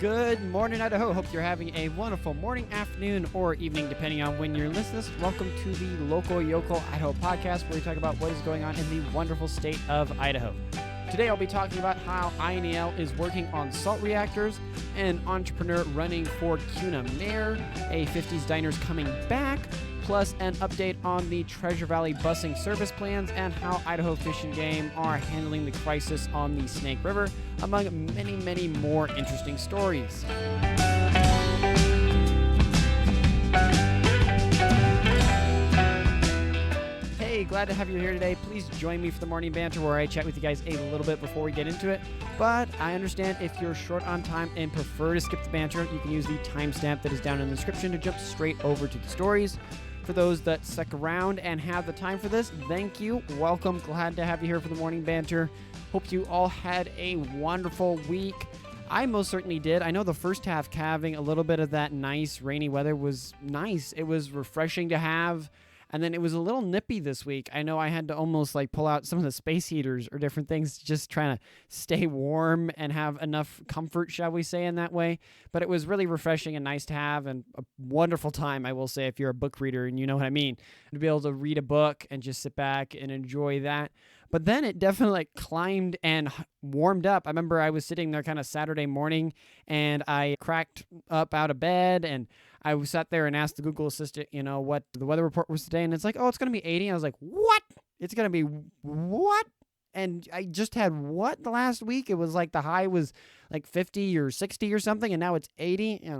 Good morning, Idaho. Hope you're having a wonderful morning, afternoon, or evening, depending on when you're listening to this. Welcome to the Local Yocal Idaho podcast, where we talk about what is going on in the wonderful state of Idaho. Today, I'll be talking about how INEL is working on salt reactors, an entrepreneur running for Kuna mayor, a 50s diners coming back, plus an update on the Treasure Valley busing service plans and how Idaho Fish and Game are handling the crisis on the Snake River, among many, many more interesting stories. Hey, glad to have you here today. Please join me for the morning banter where I chat with you guys a little bit before we get into it. But I understand if you're short on time and prefer to skip the banter, you can use the timestamp that is down in the description to jump straight over to the stories. For those that stuck around and have the time for this, thank you. Welcome. Glad to have you here for the morning banter. Hope you all had a wonderful week. I most certainly did. I know the first half having a little bit of that nice rainy weather was nice. It was refreshing to have. And then it was a little nippy this week. I know I had to almost pull out some of the space heaters or different things, just trying to stay warm and have enough comfort, shall we say, in that way. But it was really refreshing and nice to have, and a wonderful time, I will say, if you're a book reader and you know what I mean, to be able to read a book and just sit back and enjoy that. But then it definitely climbed and warmed up. I remember I was sitting there kind of Saturday morning, and I cracked up out of bed, and I sat there and asked the Google Assistant, what the weather report was today. And it's like, oh, it's going to be 80. I was like, what? It's going to be what? And I just had what the last week? It was like the high was like 50 or 60 or something. And now it's 80.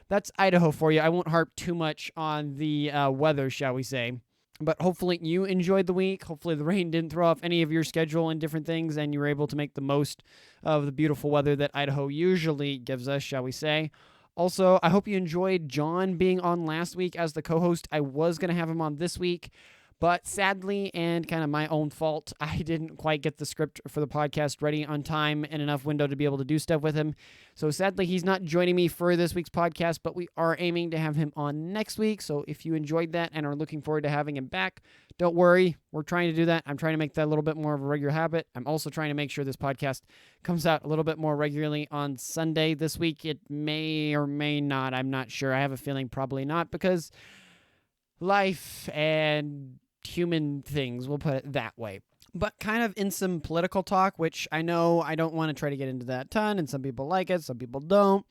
That's Idaho for you. I won't harp too much on the weather, shall we say. But hopefully you enjoyed the week. Hopefully the rain didn't throw off any of your schedule and different things, and you were able to make the most of the beautiful weather that Idaho usually gives us, shall we say. Also, I hope you enjoyed John being on last week as the co-host. I was going to have him on this week, but sadly, and kind of my own fault, I didn't quite get the script for the podcast ready on time and enough window to be able to do stuff with him. So sadly, he's not joining me for this week's podcast, but we are aiming to have him on next week. So if you enjoyed that and are looking forward to having him back, don't worry. We're trying to do that. I'm trying to make that a little bit more of a regular habit. I'm also trying to make sure this podcast comes out a little bit more regularly on Sunday this week. It may or may not. I'm not sure. I have a feeling probably not, because life and human things, we'll put it that way. But kind of in some political talk, which I know I don't want to try to get into that a ton, and some people like it, some people don't.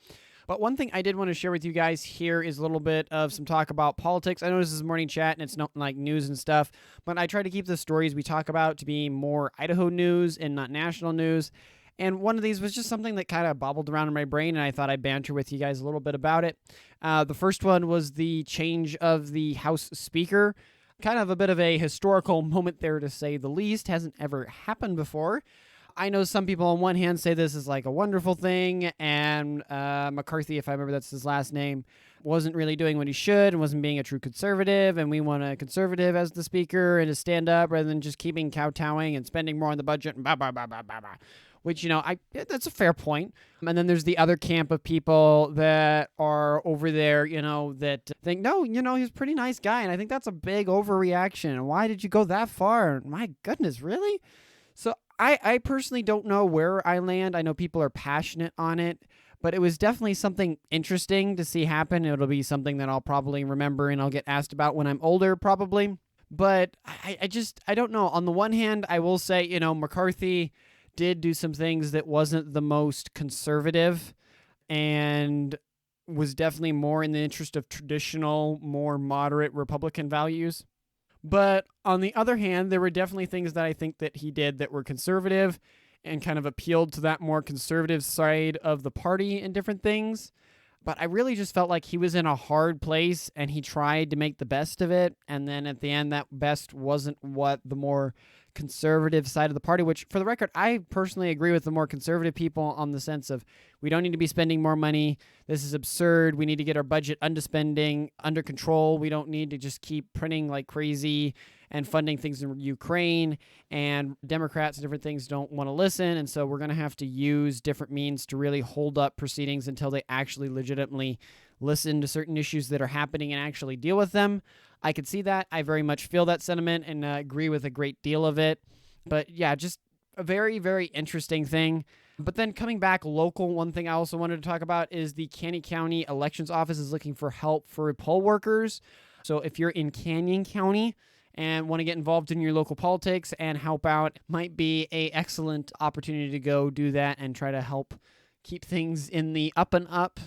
But one thing I did want to share with you guys here is a little bit of some talk about politics. I know this is morning chat and it's not like news and stuff, but I try to keep the stories we talk about to be more Idaho news and not national news. And one of these was just something that kind of bobbled around in my brain, and I thought I'd banter with you guys a little bit about it. The first one was the change of the House Speaker. Kind of a bit of a historical moment there, to say the least. Hasn't ever happened before. I know some people on one hand say this is like a wonderful thing, and McCarthy, if I remember that's his last name, wasn't really doing what he should and wasn't being a true conservative, and we want a conservative as the speaker and to stand up rather than just keeping kowtowing and spending more on the budget and blah, blah, blah, blah, blah, blah. Which, that's a fair point. And then there's the other camp of people that are over there, that think, no, he's a pretty nice guy, and I think that's a big overreaction. Why did you go that far? My goodness, really? So I personally don't know where I land. I know people are passionate on it, but it was definitely something interesting to see happen. It'll be something that I'll probably remember and I'll get asked about when I'm older, probably. But I don't know. On the one hand, I will say, McCarthy did do some things that wasn't the most conservative and was definitely more in the interest of traditional, more moderate Republican values. But on the other hand, there were definitely things that I think that he did that were conservative and kind of appealed to that more conservative side of the party and different things. But I really just felt like he was in a hard place and he tried to make the best of it. And then at the end, that best wasn't what the more conservative side of the party, which for the record, I personally agree with the more conservative people on the sense of we don't need to be spending more money. This is absurd. We need to get our budget under control. We don't need to just keep printing like crazy and funding things in Ukraine, and Democrats and different things don't want to listen. And so we're going to have to use different means to really hold up proceedings until they actually legitimately listen to certain issues that are happening and actually deal with them. I could see that. I very much feel that sentiment and agree with a great deal of it. But yeah, just a very, very interesting thing. But then coming back local, one thing I also wanted to talk about is the Canyon County Elections Office is looking for help for poll workers. So if you're in Canyon County and want to get involved in your local politics and help out, might be a excellent opportunity to go do that and try to help keep things in the up and up.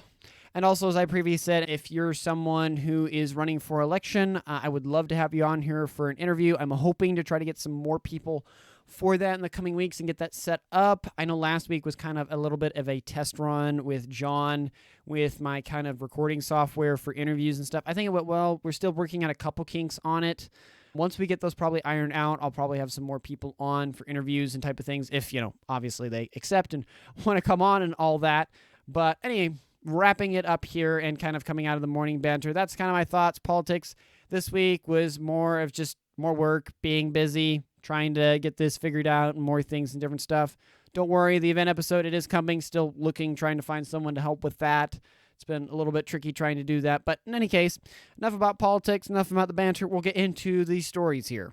And also, as I previously said, if you're someone who is running for election, I would love to have you on here for an interview. I'm hoping to try to get some more people for that in the coming weeks and get that set up. I know last week was kind of a little bit of a test run with John with my kind of recording software for interviews and stuff. I think it went well. We're still working on a couple kinks on it. Once we get those probably ironed out, I'll probably have some more people on for interviews and type of things if, obviously they accept and want to come on and all that. But anyway, wrapping it up here and kind of coming out of the morning banter, that's kind of my thoughts. Politics this week was more of just more work, being busy, trying to get this figured out and more things and different stuff. Don't worry, the event episode, it is coming. Still trying to find someone to help with that. It's been a little bit tricky trying to do that. But in any case, enough about politics, enough about the banter. We'll get into these stories here.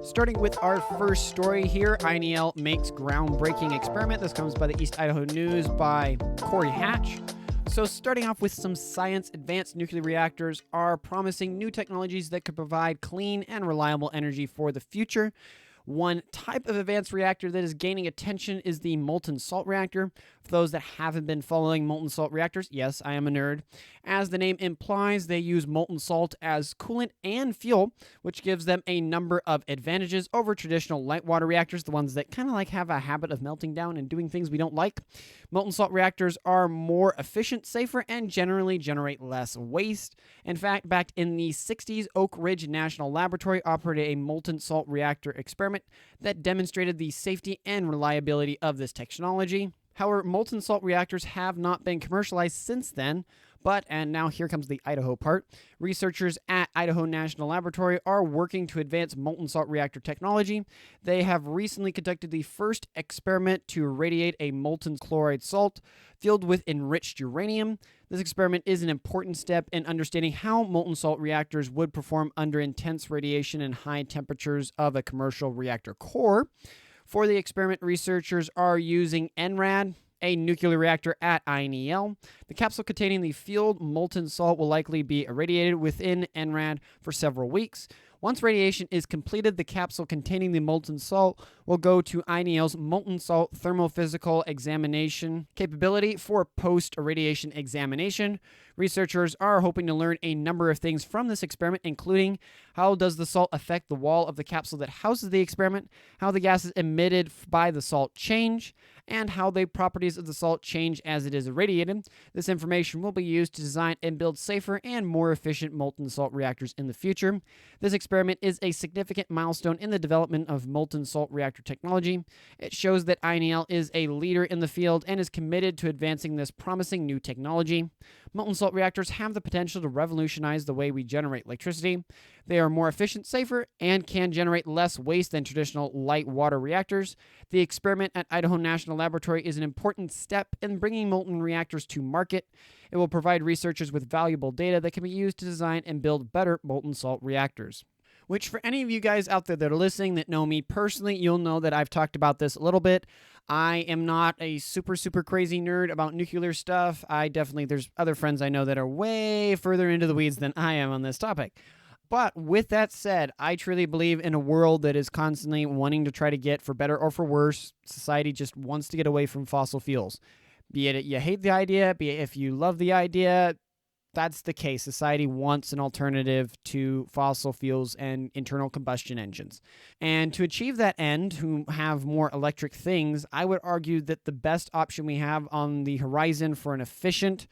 Starting with our first story here, INEL makes groundbreaking experiment. This comes by the East Idaho News by Corey Hatch. So starting off with some science, advanced nuclear reactors are promising new technologies that could provide clean and reliable energy for the future. One type of advanced reactor that is gaining attention is the molten salt reactor. For those that haven't been following molten salt reactors, yes, I am a nerd. As the name implies, they use molten salt as coolant and fuel, which gives them a number of advantages over traditional light water reactors, the ones that kind of have a habit of melting down and doing things we don't like. Molten salt reactors are more efficient, safer, and generally generate less waste. In fact, back in the 60s, Oak Ridge National Laboratory operated a molten salt reactor experiment that demonstrated the safety and reliability of this technology. However, molten salt reactors have not been commercialized since then, and now here comes the Idaho part, researchers at Idaho National Laboratory are working to advance molten salt reactor technology. They have recently conducted the first experiment to irradiate a molten chloride salt filled with enriched uranium. This experiment is an important step in understanding how molten salt reactors would perform under intense radiation and high temperatures of a commercial reactor core. For the experiment, researchers are using NRAD, a nuclear reactor at INEL. The capsule containing the filled molten salt will likely be irradiated within NRAD for several weeks. Once radiation is completed, the capsule containing the molten salt will go to INEL's molten salt thermophysical examination capability for post-irradiation examination. Researchers are hoping to learn a number of things from this experiment, including how does the salt affect the wall of the capsule that houses the experiment, how the gases emitted by the salt change, and how the properties of the salt change as it is irradiated. This information will be used to design and build safer and more efficient molten salt reactors in the future. This experiment is a significant milestone in the development of molten salt reactor technology. It shows that INEL is a leader in the field and is committed to advancing this promising new technology. Molten salt reactors have the potential to revolutionize the way we generate electricity. They are more efficient, safer, and can generate less waste than traditional light water reactors. The experiment at Idaho National Laboratory is an important step in bringing molten reactors to market. It will provide researchers with valuable data that can be used to design and build better molten salt reactors. Which, for any of you guys out there that are listening that know me personally, you'll know that I've talked about this a little bit. I am not a super crazy nerd about nuclear stuff. There's other friends I know that are way further into the weeds than I am on this topic. But with that said, I truly believe in a world that is constantly wanting to try to get, for better or for worse, society just wants to get away from fossil fuels. Be it you hate the idea, be it if you love the idea, that's the case. Society wants an alternative to fossil fuels and internal combustion engines. And to achieve that end, to have more electric things, I would argue that the best option we have on the horizon for an efficient,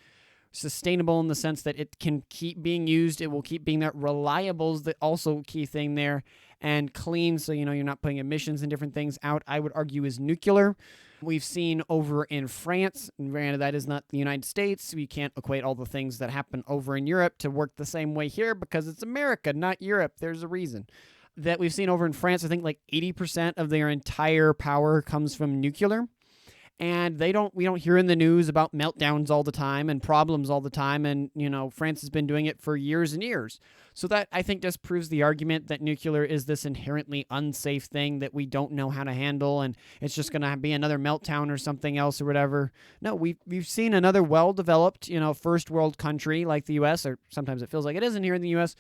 sustainable in the sense that it can keep being used, it will keep being that reliable is the also key thing there, and clean, so you're not putting emissions and different things out, I would argue is nuclear. We've seen over in France, and granted that is not the United States, we can't equate all the things that happen over in Europe to work the same way here because it's America, not Europe. There's a reason. That we've seen over in France, I think 80% of their entire power comes from nuclear. And we don't hear in the news about meltdowns all the time and problems all the time. And, France has been doing it for years and years. So that, I think, just proves the argument that nuclear is this inherently unsafe thing that we don't know how to handle, and it's just going to be another meltdown or something else or whatever. No, we've seen another well-developed, first world country like the U.S., or sometimes it feels like it isn't here in the U.S.,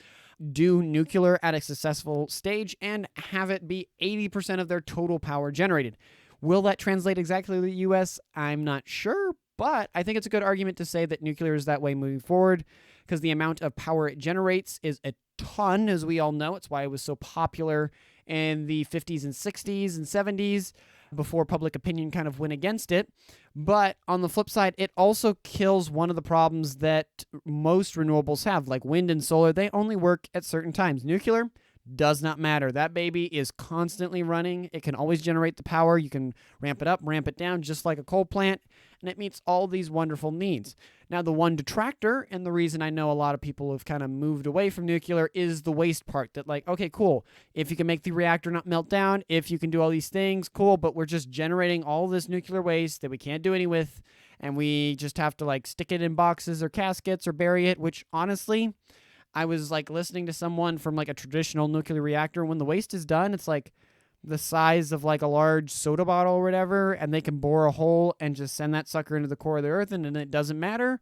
do nuclear at a successful stage and have it be 80% of their total power generated. Will that translate exactly to the U.S.? I'm not sure, but I think it's a good argument to say that nuclear is that way moving forward, because the amount of power it generates is a ton, as we all know. It's why it was so popular in the 50s and 60s and 70s before public opinion kind of went against it. But on the flip side, it also kills one of the problems that most renewables have, like wind and solar. They only work at certain times. Nuclear does not matter. That baby is constantly running. It can always generate the power. You can ramp it up, ramp it down, just like a coal plant, and it meets all these wonderful needs. Now, the one detractor, and the reason I know a lot of people have kind of moved away from nuclear, is the waste part. That, like, okay, cool. If you can make the reactor not melt down, if you can do all these things, cool, but we're just generating all this nuclear waste that we can't do any with, and we just have to, like, stick it in boxes or caskets or bury it, which, honestly, I was, like, listening to someone from, like, a traditional nuclear reactor. When the waste is done, it's, like, the size of, like, a large soda bottle or whatever, and they can bore a hole and just send that sucker into the core of the earth, and it doesn't matter.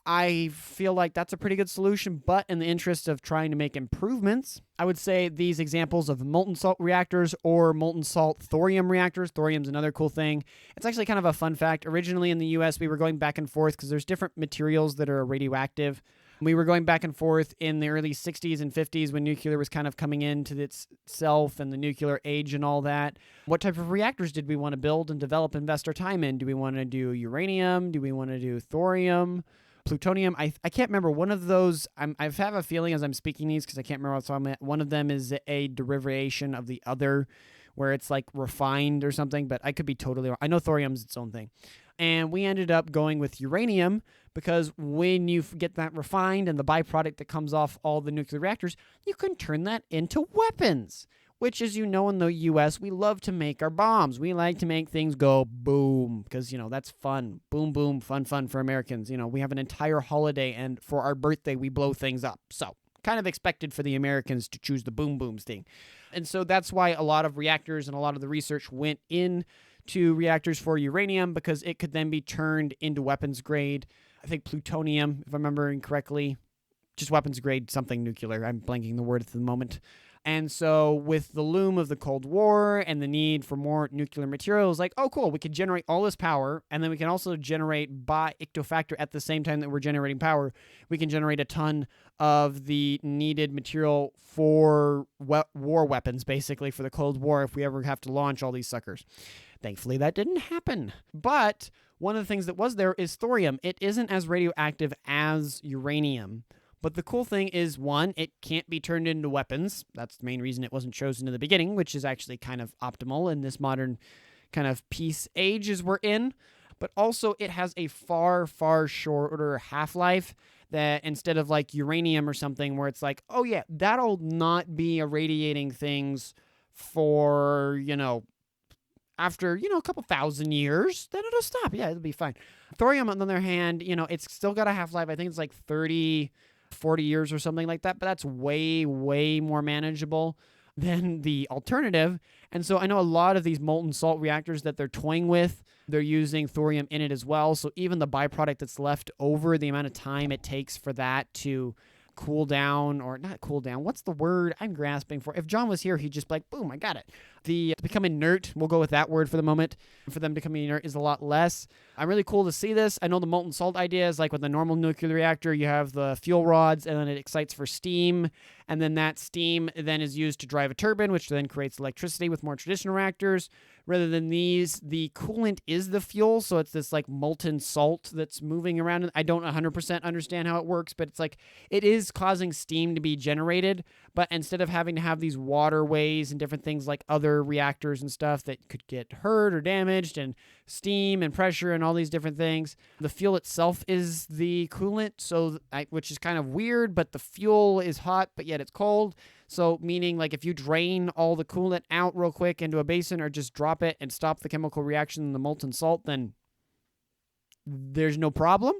I feel like that's a pretty good solution, but in the interest of trying to make improvements, I would say these examples of molten salt reactors or molten salt thorium reactors. Thorium's another cool thing. It's actually kind of a fun fact. Originally in the U.S., we were going back and forth because there's different materials that are radioactive. We were going back and forth in the early 60s and 50s when nuclear was kind of coming into itself and the nuclear age and all that. What type of reactors did we want to build and develop, invest our time in? Do we want to do uranium? Do we want to do thorium? Plutonium? I can't remember. One of those, I have a feeling as I'm speaking these because I can't remember what I'm at. One of them is a derivation of the other where it's like refined or something, but I could be totally wrong. I know thorium's its own thing. And we ended up going with uranium because when you get that refined and the byproduct that comes off all the nuclear reactors, you can turn that into weapons, which, as you know, in the U.S., we love to make our bombs. We like to make things go boom because, that's fun. Boom, boom, fun for Americans. We have an entire holiday, and for our birthday, we blow things up. So kind of expected for the Americans to choose the boom booms thing. And so that's why a lot of reactors and a lot of the research went in to reactors for uranium, because it could then be turned into weapons grade. I think plutonium, if I'm remembering correctly, just weapons grade something nuclear. I'm blanking the word at the moment. And so with the loom of the Cold War and the need for more nuclear materials, like, oh, cool, we could generate all this power, and then we can also generate by ictofactor at the same time that we're generating power. We can generate a ton of the needed material for war weapons, basically, for the Cold War if we ever have to launch all these suckers. Thankfully, that didn't happen. But one of the things that was there is thorium. It isn't as radioactive as uranium. But the cool thing is, one, it can't be turned into weapons. That's the main reason it wasn't chosen in the beginning, which is actually kind of optimal in this modern kind of peace age as we're in. But also, it has a far, far shorter half-life that instead of like uranium or something where it's like, oh yeah, that'll not be irradiating things for, after, a couple thousand years, then it'll stop. Yeah, it'll be fine. Thorium, on the other hand, it's still got a half-life. I think it's like 30, 40 years or something like that, but that's way, way more manageable than the alternative. And so I know a lot of these molten salt reactors that they're toying with, they're using thorium in it as well. So even the byproduct that's left over, the amount of time it takes for that to cool down, or not cool down, what's the word I'm grasping for? If John was here, he'd just be like, boom, I got it. To become inert, we'll go with that word for the moment. For them to become inert is a lot less. I'm really cool to see this. I know the molten salt idea is like with a normal nuclear reactor, you have the fuel rods and then it excites for steam. And then that steam then is used to drive a turbine, which then creates electricity with more traditional reactors. Rather than these, the coolant is the fuel. So it's this like molten salt that's moving around. I don't 100% understand how it works, but it's like it is causing steam to be generated. But instead of having to have these waterways and different things like other reactors and stuff that could get hurt or damaged, and steam and pressure and all these different things, the fuel itself is the coolant, which is kind of weird, but the fuel is hot, but yet it's cold. So meaning like if you drain all the coolant out real quick into a basin or just drop it and stop the chemical reaction in the molten salt, then there's no problem,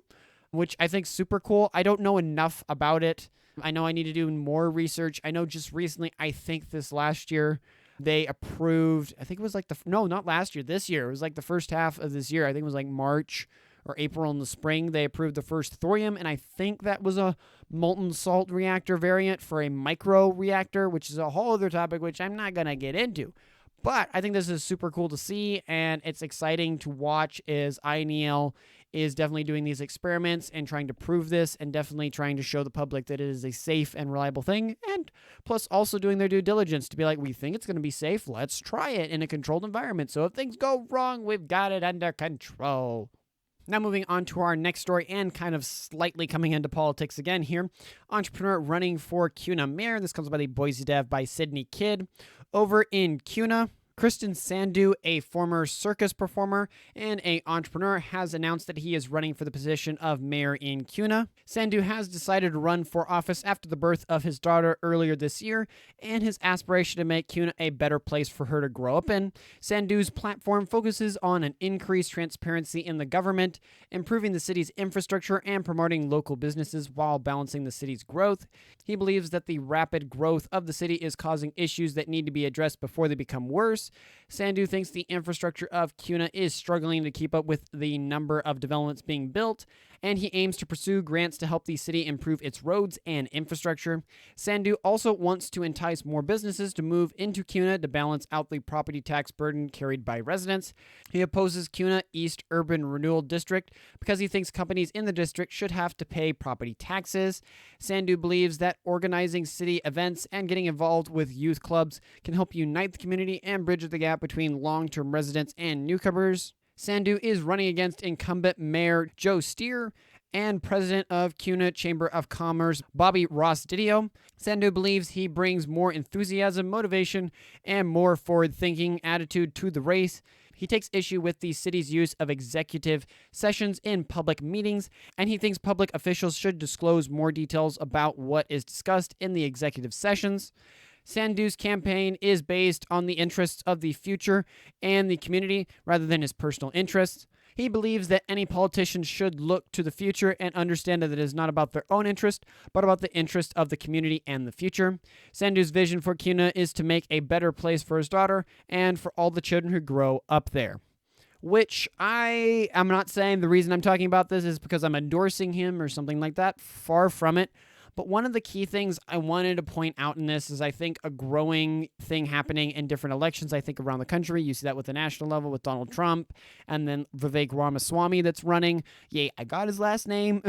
which I think is super cool. I don't know enough about it. I know I need to do more research. I know just recently, I think this last year, they approved, I think it was like not last year, this year. It was like the first half of this year. I think it was like March or April in the spring. They approved the first thorium, and I think that was a molten salt reactor variant for a micro reactor, which is a whole other topic, which I'm not going to get into. But I think this is super cool to see, and it's exciting to watch as INEL is definitely doing these experiments and trying to prove this and definitely trying to show the public that it is a safe and reliable thing, and plus also doing their due diligence to be like, we think it's going to be safe, let's try it in a controlled environment. So if things go wrong, we've got it under control. Now moving on to our next story and kind of slightly coming into politics again here. Entrepreneur running for Kuna mayor. This comes by the Boise Dev by Sydney Kidd. Over in Kuna, Kristen Sandhu, a former circus performer and an entrepreneur, has announced that he is running for the position of mayor in Kuna. Sandhu has decided to run for office after the birth of his daughter earlier this year and his aspiration to make Kuna a better place for her to grow up in. Sandhu's platform focuses on an increased transparency in the government, improving the city's infrastructure, and promoting local businesses while balancing the city's growth. He believes that the rapid growth of the city is causing issues that need to be addressed before they become worse. Sandhu thinks the infrastructure of Kuna is struggling to keep up with the number of developments being built, and he aims to pursue grants to help the city improve its roads and infrastructure. Sandhu also wants to entice more businesses to move into Kuna to balance out the property tax burden carried by residents. He opposes Kuna East Urban Renewal District because he thinks companies in the district should have to pay property taxes. Sandhu believes that organizing city events and getting involved with youth clubs can help unite the community and bridge the gap between long-term residents and newcomers. Sandhu is running against incumbent Mayor Joe Steer and President of Kuna Chamber of Commerce Bobby Ross Didio. Sandhu believes he brings more enthusiasm, motivation, and more forward-thinking attitude to the race. He takes issue with the city's use of executive sessions in public meetings, and he thinks public officials should disclose more details about what is discussed in the executive sessions. Sandhu's campaign is based on the interests of the future and the community rather than his personal interests. He believes that any politician should look to the future and understand that it is not about their own interest, but about the interest of the community and the future. Sandhu's vision for Kuna is to make a better place for his daughter and for all the children who grow up there. Which I am not saying the reason I'm talking about this is because I'm endorsing him or something like that. Far from it. But one of the key things I wanted to point out in this is I think a growing thing happening in different elections, I think around the country. You see that with the national level with Donald Trump and then Vivek Ramaswamy that's running. Yay, I got his last name.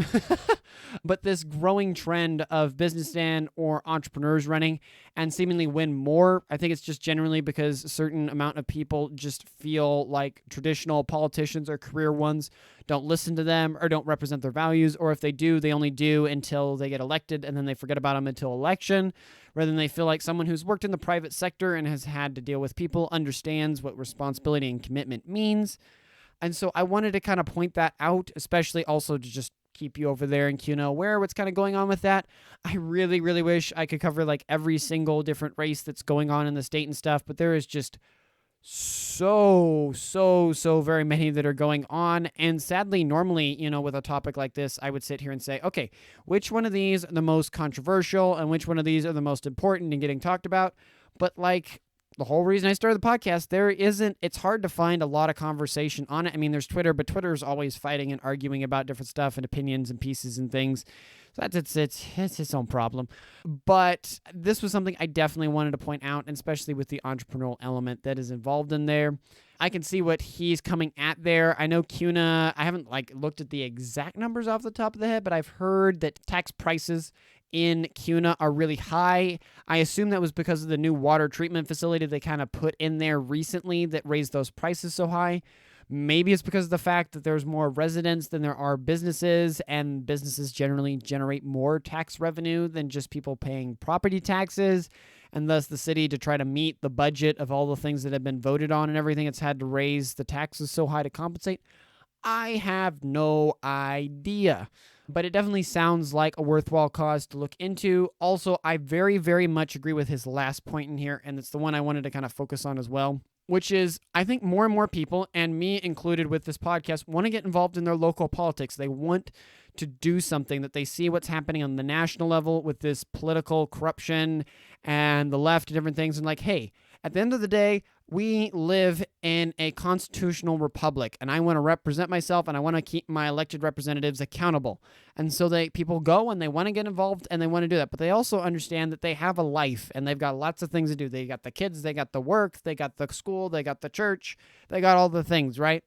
But this growing trend of businessmen or entrepreneurs running and seemingly win more. I think it's just generally because a certain amount of people just feel like traditional politicians or career ones don't listen to them or don't represent their values, or if they do, they only do until they get elected and then they forget about them until election, rather than they feel like someone who's worked in the private sector and has had to deal with people understands what responsibility and commitment means. And so I wanted to kind of point that out, especially also to just keep you over there in Kuna aware what's kind of going on with that. I really, really wish I could cover like every single different race that's going on in the state and stuff, but there is just so very many that are going on. And sadly, normally, with a topic like this, I would sit here and say, okay, which one of these are the most controversial and which one of these are the most important and getting talked about? But like the whole reason I started the podcast, it's hard to find a lot of conversation on it. I mean, there's Twitter, but Twitter is always fighting and arguing about different stuff and opinions and pieces and things. So it's its own problem. But this was something I definitely wanted to point out, and especially with the entrepreneurial element that is involved in there. I can see what he's coming at there. I know Kuna, I haven't looked at the exact numbers off the top of the head, but I've heard that tax prices in Kuna are really high. I assume that was because of the new water treatment facility they kind of put in there recently that raised those prices so high. Maybe it's because of the fact that there's more residents than there are businesses, and businesses generally generate more tax revenue than just people paying property taxes, and thus the city, to try to meet the budget of all the things that have been voted on and everything, it's had to raise the taxes so high to compensate. I have no idea. But it definitely sounds like a worthwhile cause to look into. Also, I very, very much agree with his last point in here, and it's the one I wanted to kind of focus on as well, which is I think more and more people, and me included with this podcast, want to get involved in their local politics. They want to do something, that they see what's happening on the national level with this political corruption and the left and different things, and like, hey, at the end of the day, we live in a constitutional republic, and I want to represent myself, and I want to keep my elected representatives accountable. And so people go and they want to get involved and they want to do that. But they also understand that they have a life and they've got lots of things to do. They got the kids, they got the work, they got the school, they got the church, they got all the things, right?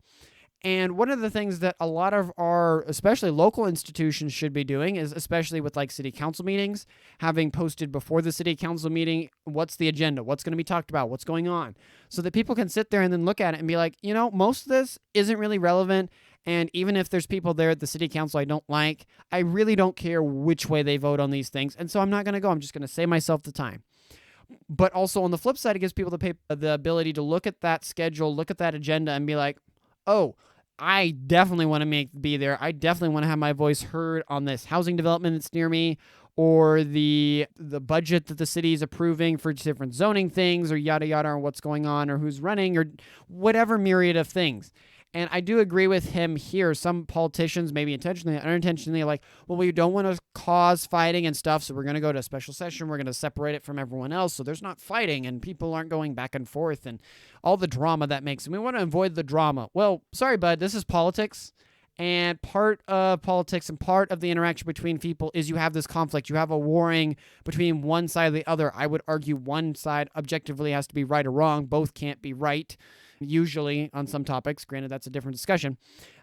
And one of the things that a lot of our, especially local institutions, should be doing is, especially with like city council meetings, having posted before the city council meeting, what's the agenda, what's going to be talked about, what's going on, so that people can sit there and then look at it and be like, most of this isn't really relevant. And even if there's people there at the city council I don't like, I really don't care which way they vote on these things. And so I'm not going to go. I'm just going to save myself the time. But also on the flip side, it gives people the ability to look at that schedule, look at that agenda and be like, oh, I definitely want to be there. I definitely want to have my voice heard on this housing development that's near me, or the budget that the city is approving for different zoning things, or yada yada, or what's going on, or who's running, or whatever myriad of things. And I do agree with him here. Some politicians, maybe intentionally or unintentionally, are like, well, we don't want to cause fighting and stuff, so we're going to go to a special session. We're going to separate it from everyone else so there's not fighting and people aren't going back and forth and all the drama that makes. And we want to avoid the drama. Well, sorry, bud, this is politics. And part of politics and part of the interaction between people is you have this conflict. You have a warring between one side or the other. I would argue one side objectively has to be right or wrong. Both can't be right, usually on some topics. Granted, that's a different discussion.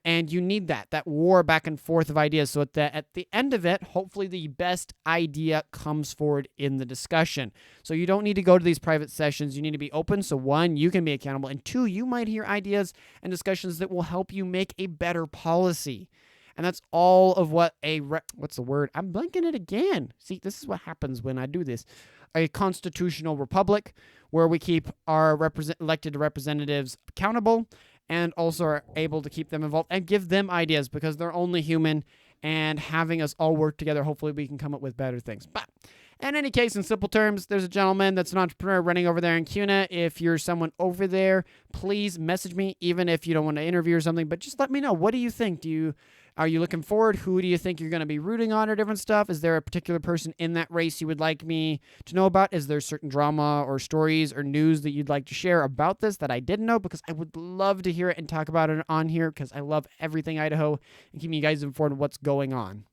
And you need that war back and forth of ideas, so that at the end of it, hopefully the best idea comes forward in the discussion. So you don't need to go to these private sessions. You need to be open. So one, you can be accountable. And two, you might hear ideas and discussions that will help you make a better policy. And that's all of what what's the word? I'm blanking it again. See, this is what happens when I do this. A constitutional republic where we keep our elected representatives accountable and also are able to keep them involved and give them ideas, because they're only human, and having us all work together, hopefully we can come up with better things. But in any case, in simple terms, there's a gentleman that's an entrepreneur running over there in Kuna. If you're someone over there, please message me, even if you don't want to interview or something, but just let me know. What do you think? Are you looking forward? Who do you think you're going to be rooting on, or different stuff? Is there a particular person in that race you would like me to know about? Is there certain drama or stories or news that you'd like to share about this that I didn't know? Because I would love to hear it and talk about it on here, because I love everything Idaho and keeping you guys informed of what's going on.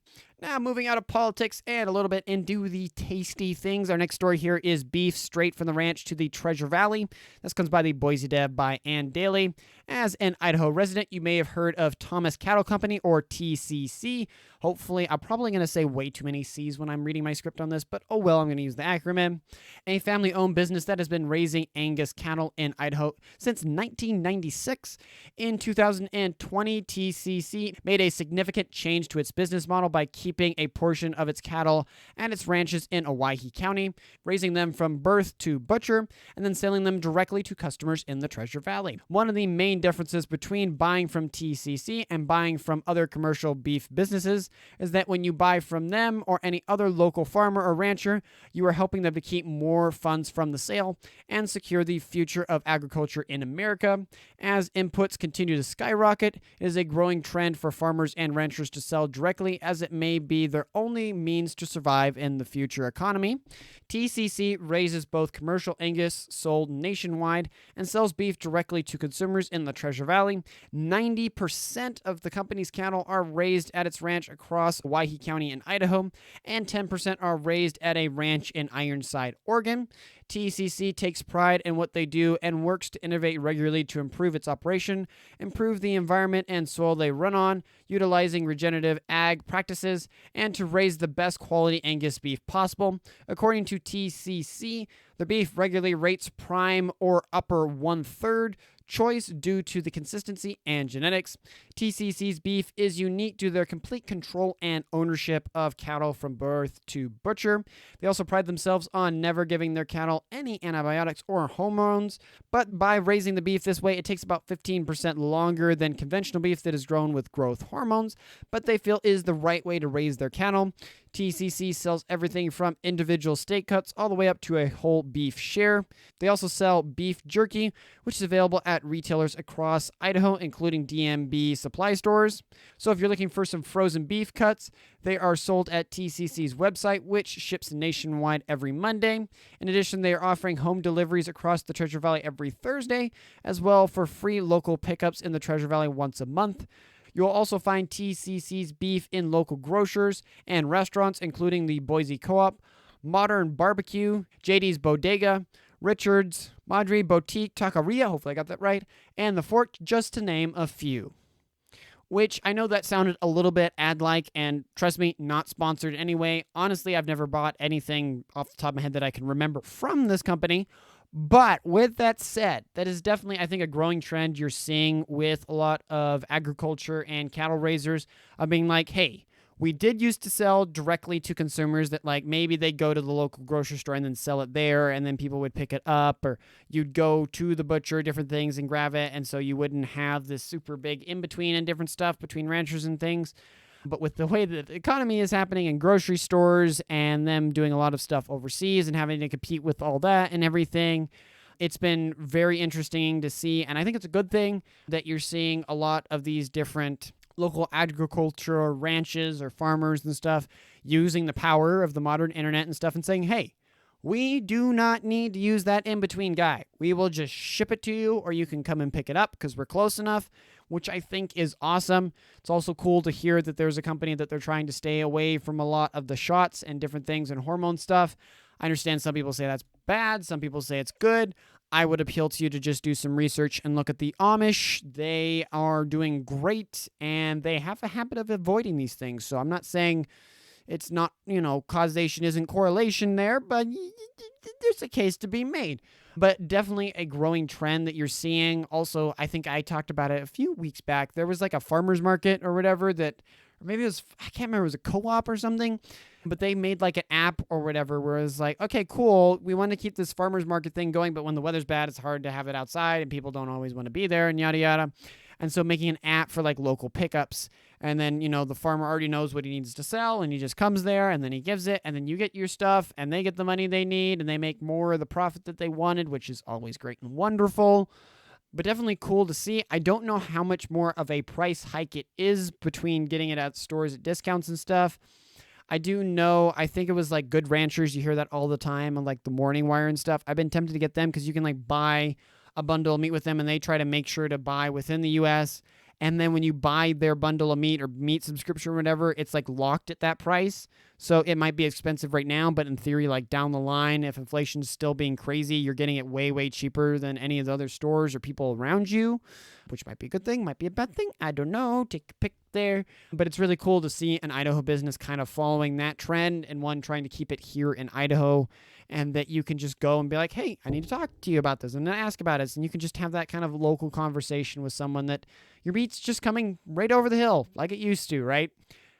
Now, moving out of politics and a little bit into the tasty things. Our next story here is beef straight from the ranch to the Treasure Valley. This comes by the Boise Dev by Ann Daly. As an Idaho resident, you may have heard of Thomas Cattle Company, or TCC. Hopefully, I'm probably going to say way too many C's when I'm reading my script on this, but oh well, I'm going to use the acronym. A family-owned business that has been raising Angus cattle in Idaho since 1996. In 2020, TCC made a significant change to its business model by keeping a portion of its cattle and its ranches in Owyhee County, raising them from birth to butcher, and then selling them directly to customers in the Treasure Valley. One of the main differences between buying from TCC and buying from other commercial beef businesses is that when you buy from them or any other local farmer or rancher, you are helping them to keep more funds from the sale and secure the future of agriculture in America. As inputs continue to skyrocket, it is a growing trend for farmers and ranchers to sell directly, as it may be their only means to survive in the future economy. TCC raises both commercial Angus sold nationwide and sells beef directly to consumers in the Treasure Valley. 90% of the company's cattle are raised at its ranch across Owyhee County in Idaho, and 10% are raised at a ranch in Ironside, Oregon. TCC takes pride in what they do and works to innovate regularly to improve its operation, improve the environment and soil they run on, utilizing regenerative ag practices, and to raise the best quality Angus beef possible. According to TCC, the beef regularly rates prime or upper 1/3 choice due to the consistency and genetics. TCC's beef is unique due to their complete control and ownership of cattle from birth to butcher. They also pride themselves on never giving their cattle any antibiotics or hormones, but by raising the beef this way, it takes about 15% longer than conventional beef that is grown with growth hormones, but they feel is the right way to raise their cattle. TCC sells everything from individual steak cuts all the way up to a whole beef share. They also sell beef jerky, which is available at retailers across Idaho, including DMB supply stores. So if you're looking for some frozen beef cuts, they are sold at TCC's website, which ships nationwide every Monday. In addition, they are offering home deliveries across the Treasure Valley every Thursday, as well for free local pickups in the Treasure Valley once a month. You'll also find TCC's beef in local grocers and restaurants, including the Boise Co-op, Modern Barbecue, JD's Bodega, Richard's, Madre Boutique Taqueria, hopefully I got that right, and The Fork, just to name a few. Which I know that sounded a little bit ad-like, and trust me, not sponsored anyway. Honestly, I've never bought anything off the top of my head that I can remember from this company. But with that said, that is definitely, I think, a growing trend you're seeing with a lot of agriculture and cattle raisers of being like, hey, we did used to sell directly to consumers that like maybe they'd go to the local grocery store and then sell it there, and then people would pick it up, or you'd go to the butcher, different things, and grab it, and so you wouldn't have this super big in-between and different stuff between ranchers and things. But with the way that the economy is happening in grocery stores and them doing a lot of stuff overseas and having to compete with all that and everything, it's been very interesting to see. And I think it's a good thing that you're seeing a lot of these different local agricultural ranches or farmers and stuff using the power of the modern internet and stuff and saying, hey, we do not need to use that in-between guy. We will just ship it to you, or you can come and pick it up because we're close enough, which I think is awesome. It's also cool to hear that there's a company that they're trying to stay away from a lot of the shots and different things and hormone stuff. I understand some people say that's bad. Some people say it's good. I would appeal to you to just do some research and look at the Amish. They are doing great, and they have a habit of avoiding these things. So I'm not saying it's not, causation isn't correlation there, but there's a case to be made. But definitely a growing trend that you're seeing. Also, I think I talked about it a few weeks back. There was like a farmer's market or whatever that, or maybe it was, I can't remember, it was a co-op or something, but they made like an app or whatever where it was like, okay, cool, we want to keep this farmer's market thing going, but when the weather's bad, it's hard to have it outside and people don't always want to be there and yada yada. And so making an app for like local pickups, and then, the farmer already knows what he needs to sell, and he just comes there, and then he gives it, and then you get your stuff, and they get the money they need, and they make more of the profit that they wanted, which is always great and wonderful. But definitely cool to see. I don't know how much more of a price hike it is between getting it at stores at discounts and stuff. I do know, I think it was like Good Ranchers. You hear that all the time on like the Morning Wire and stuff. I've been tempted to get them because you can like buy a bundle of meat with them, and they try to make sure to buy within the U.S., and then when you buy their bundle of meat or meat subscription or whatever, it's like locked at that price. So it might be expensive right now, but in theory, like down the line, if inflation's still being crazy, you're getting it way, way cheaper than any of the other stores or people around you, which might be a good thing, might be a bad thing. I don't know. Take a pick there. But it's really cool to see an Idaho business kind of following that trend, and one trying to keep it here in Idaho, and that you can just go and be like, hey, I need to talk to you about this and ask about it. And you can just have that kind of local conversation with someone that your meat's just coming right over the hill like it used to, right?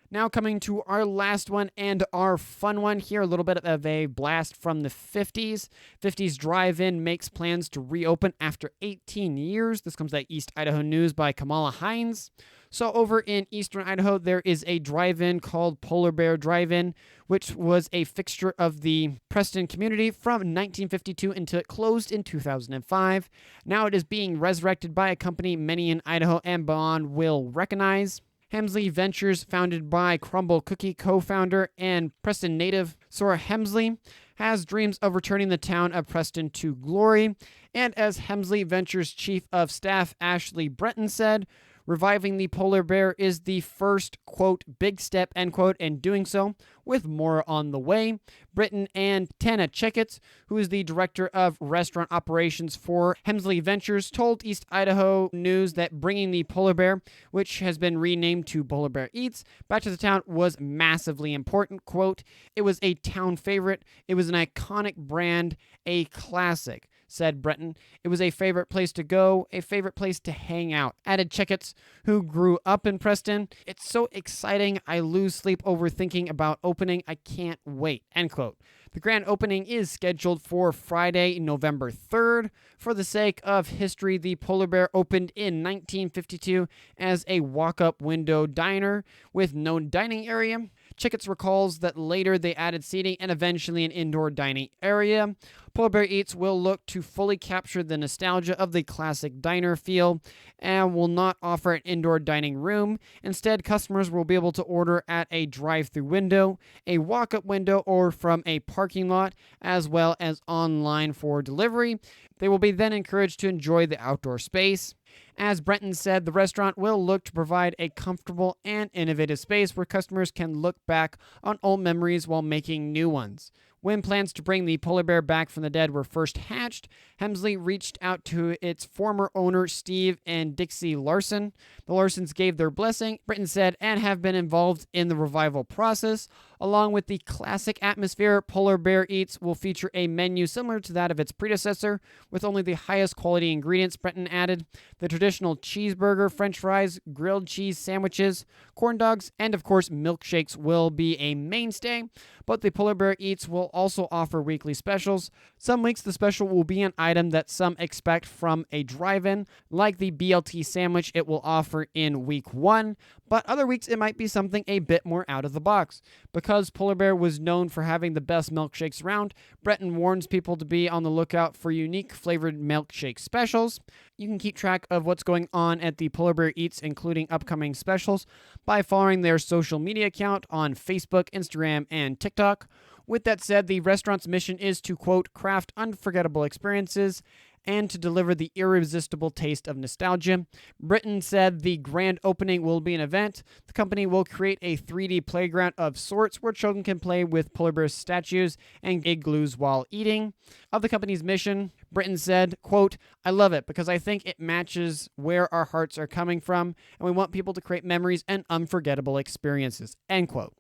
Now coming to our last one and our fun one here, a little bit of a blast from the 50s. 50s Drive-In makes plans to reopen after 18 years. This comes at East Idaho News by Kamala Hines. So over in eastern Idaho, there is a drive-in called Polar Bear Drive-In, which was a fixture of the Preston community from 1952 until it closed in 2005. Now it is being resurrected by a company many in Idaho and beyond will recognize. Hemsley Ventures, founded by Crumble Cookie co-founder and Preston native Sora Hemsley, has dreams of returning the town of Preston to glory. And as Hemsley Ventures Chief of Staff Ashley Breton said, reviving the polar bear is the first, quote, big step, end quote, in doing so, with more on the way. Britton and Tana Checketts, who is the director of restaurant operations for Hemsley Ventures, told East Idaho News that bringing the polar bear, which has been renamed to Polar Bear Eats, back to the town was massively important. Quote, it was a town favorite. It was an iconic brand, a classic. said Breton. It was a favorite place to go, a favorite place to hang out. Added Chickets, who grew up in Preston. It's so exciting, I lose sleep over thinking about opening. I can't wait. End quote. The grand opening is scheduled for Friday, November 3rd. For the sake of history, the Polar Bear opened in 1952 as a walk-up window diner with no dining area. Chickets recalls that later they added seating and eventually an indoor dining area. Polar Bear Eats will look to fully capture the nostalgia of the classic diner feel and will not offer an indoor dining room. Instead, customers will be able to order at a drive-through window, a walk-up window, or from a parking lot, as well as online for delivery. They will be then encouraged to enjoy the outdoor space. As Brenton said, the restaurant will look to provide a comfortable and innovative space where customers can look back on old memories while making new ones. When plans to bring the polar bear back from the dead were first hatched, Hemsley reached out to its former owner, Steve and Dixie Larson. The Larsons gave their blessing, Britton said, and have been involved in the revival process. Along with the classic atmosphere, Polar Bear Eats will feature a menu similar to that of its predecessor, with only the highest quality ingredients, Bretton added. The traditional cheeseburger, french fries, grilled cheese sandwiches, corn dogs, and of course milkshakes will be a mainstay, but the Polar Bear Eats will also offer weekly specials. Some weeks the special will be an item that some expect from a drive-in, like the BLT sandwich it will offer in week 1, but other weeks it might be something a bit more out of the box. Because Polar Bear was known for having the best milkshakes around, Bretton warns people to be on the lookout for unique flavored milkshake specials. You can keep track of what's going on at the Polar Bear Eats, including upcoming specials, by following their social media account on Facebook, Instagram, and TikTok. With that said, the restaurant's mission is to, quote, craft unforgettable experiences and to deliver the irresistible taste of nostalgia. Britton said the grand opening will be an event. The company will create a 3D playground of sorts where children can play with polar bear statues and igloos while eating. Of the company's mission, Britton said, quote, I love it because I think it matches where our hearts are coming from, and we want people to create memories and unforgettable experiences, end quote.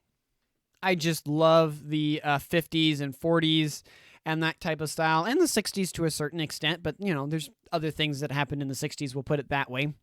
I just love the 50s and 40s and that type of style, and the 60s to a certain extent, but, you know, there's other things that happened in the 60s, we'll put it that way.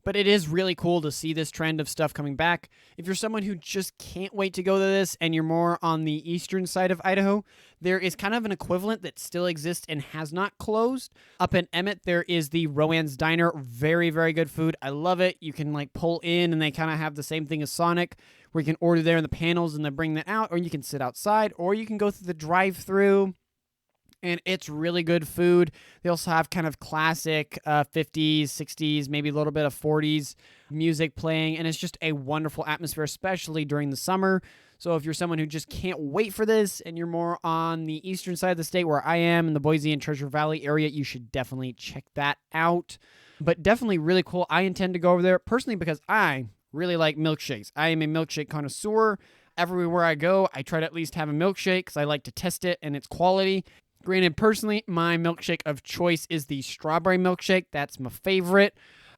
But it is really cool to see this trend of stuff coming back. If you're someone who just can't wait to go to this and you're more on the eastern side of Idaho, there is kind of an equivalent that still exists and has not closed. Up in Emmett, there is the Rowan's Diner. Very, very good food. I love it. You can like pull in and they kind of have the same thing as Sonic, where you can order there in the panels and they bring that out, or you can sit outside, or you can go through the drive-through. And it's really good food. They also have kind of classic 50s, 60s, maybe a little bit of 40s music playing. And it's just a wonderful atmosphere, especially during the summer. So if you're someone who just can't wait for this and you're more on the eastern side of the state where I am in the Boise and Treasure Valley area, you should definitely check that out. But definitely really cool. I intend to go over there personally because I really like milkshakes. I am a milkshake connoisseur. Everywhere I go, I try to at least have a milkshake because I like to test it and its quality. Granted, personally, my milkshake of choice is the strawberry milkshake. That's my favorite.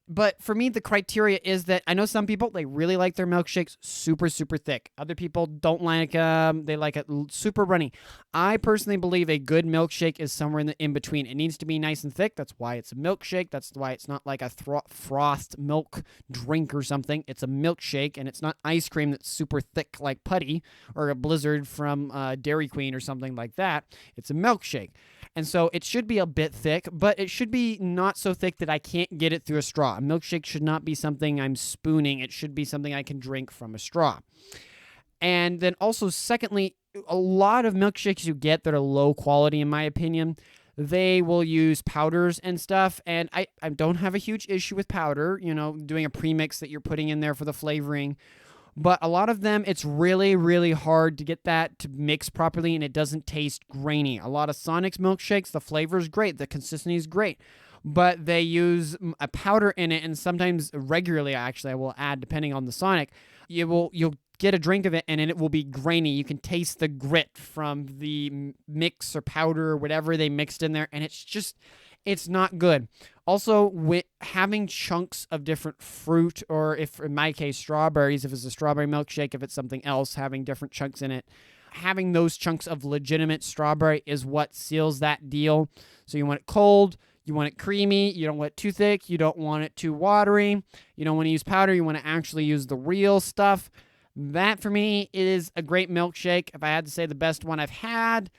But for me, the criteria is that I know some people, they really like their milkshakes super, super thick. Other people don't like they like it super runny. I personally believe a good milkshake is somewhere in between. It needs to be nice and thick. That's why it's a milkshake. That's why it's not like a frost milk drink or something. It's a milkshake, and it's not ice cream that's super thick like putty or a Blizzard from Dairy Queen or something like that. It's a milkshake. And so it should be a bit thick, but it should be not so thick that I can't get it through a straw. A milkshake should not be something I'm spooning. It should be something I can drink from a straw. And then also, secondly, a lot of milkshakes you get that are low quality, in my opinion, they will use powders and stuff. And I don't have a huge issue with powder, you know, doing a premix that you're putting in there for the flavoring. But a lot of them, it's really, really hard to get that to mix properly, and it doesn't taste grainy. A lot of Sonic's milkshakes, the flavor is great, the consistency is great, but they use a powder in it, and sometimes regularly, actually, I will add, depending on the Sonic, you'll get a drink of it, and it will be grainy. You can taste the grit from the mix or powder or whatever they mixed in there, and it's not good. Also, with having chunks of different fruit, or if in my case, strawberries, if it's a strawberry milkshake, if it's something else, having different chunks in it, having those chunks of legitimate strawberry is what seals that deal. So you want it cold, you want it creamy, you don't want it too thick, you don't want it too watery, you don't want to use powder, you want to actually use the real stuff. That, for me, is a great milkshake. If I had to say the best one I've had,